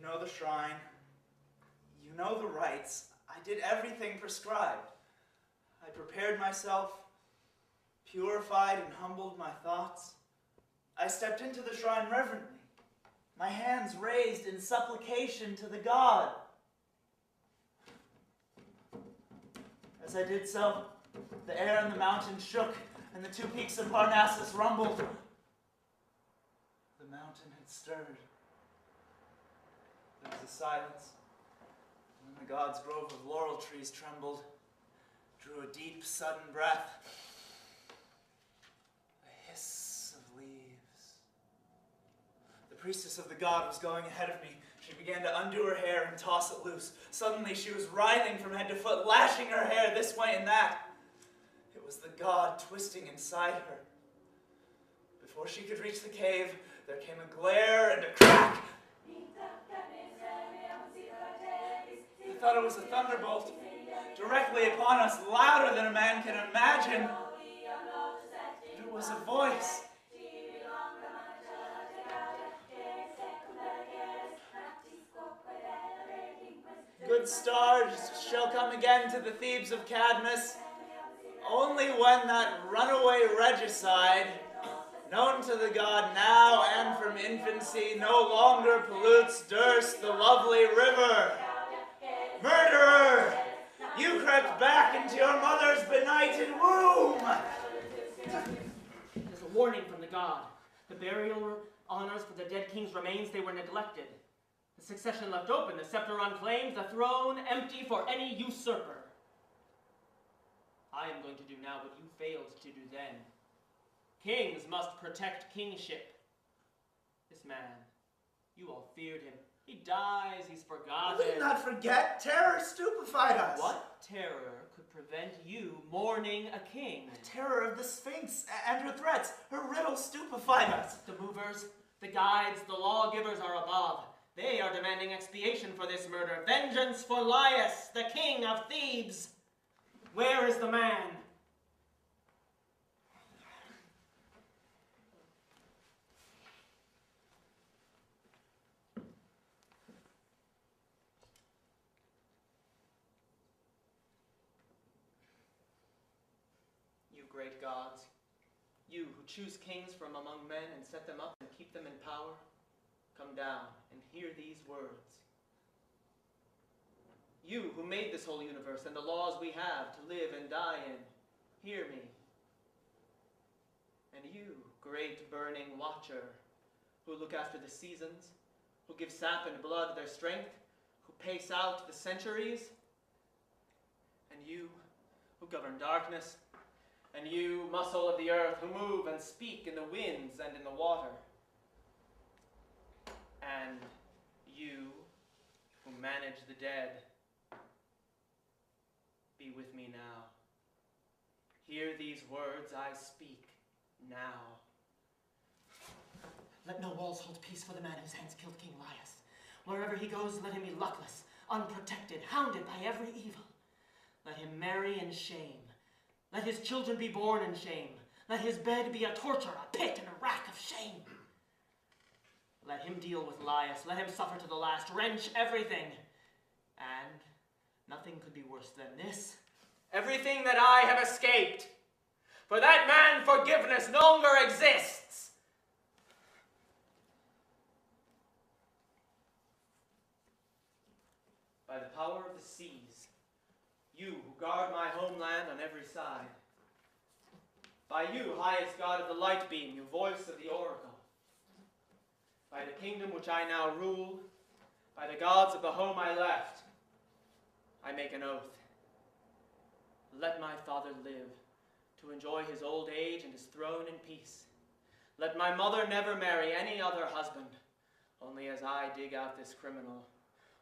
You know the shrine. You know the rites. I did everything prescribed. I prepared myself, purified and humbled my thoughts. I stepped into the shrine reverently, my hands raised in supplication to the god. As I did so, the air in the mountain shook, and the two peaks of Parnassus rumbled. The mountain had stirred. There was a silence, and then the god's grove of laurel trees trembled, drew a deep, sudden breath. A hiss of leaves. The priestess of the god was going ahead of me. She began to undo her hair and toss it loose. Suddenly she was writhing from head to foot, lashing her hair this way and that. It was the god twisting inside her. Before she could reach the cave, there came a glare and a crack. I thought it was a thunderbolt, directly upon us, louder than a man can imagine. But it was a voice. Good stars shall come again to the Thebes of Cadmus, only when that runaway regicide, known to the god now and from infancy, no longer pollutes Durst, the lovely river. Murderer! You crept back into your mother's benighted womb! There's a warning from the god. The burial honors for the dead king's remains, they were neglected. The succession left open, the scepter unclaimed, the throne empty for any usurper. I am going to do now what you failed to do then. Kings must protect kingship. This man, you all feared him. He dies, he's forgotten. We did not forget. Terror stupefied us. What terror could prevent you mourning a king? The terror of the Sphinx and her threats. Her riddle stupefied us. The movers, the guides, the lawgivers are above. They are demanding expiation for this murder. Vengeance for Laius, the king of Thebes. Where is the man? You great gods, you who choose kings from among men and set them up and keep them in power, come down and hear these words. You who made this whole universe and the laws we have to live and die in, hear me. And you, great burning watcher, who look after the seasons, who give sap and blood their strength, who pace out the centuries, and you who govern darkness, and you, muscle of the earth, who move and speak in the winds and in the water, and you who manage the dead, be with me now. Hear these words I speak now. Let no walls hold peace for the man whose hands killed King Laius. Wherever he goes, let him be luckless, unprotected, hounded by every evil. Let him marry in shame. Let his children be born in shame. Let his bed be a torture, a pit, and a rack of shame. Let him deal with Laius. Let him suffer to the last, wrench everything. And nothing could be worse than this. Everything that I have escaped. For that man, forgiveness no longer exists. By the power of the seas, you who guard my homeland on every side. By you, highest god of the light beam, you voice of the oracle. By the kingdom which I now rule, by the gods of the home I left, I make an oath. Let my father live, to enjoy his old age and his throne in peace. Let my mother never marry any other husband, only as I dig out this criminal,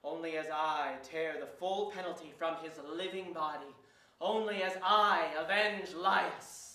only as I tear the full penalty from his living body, only as I avenge Laius.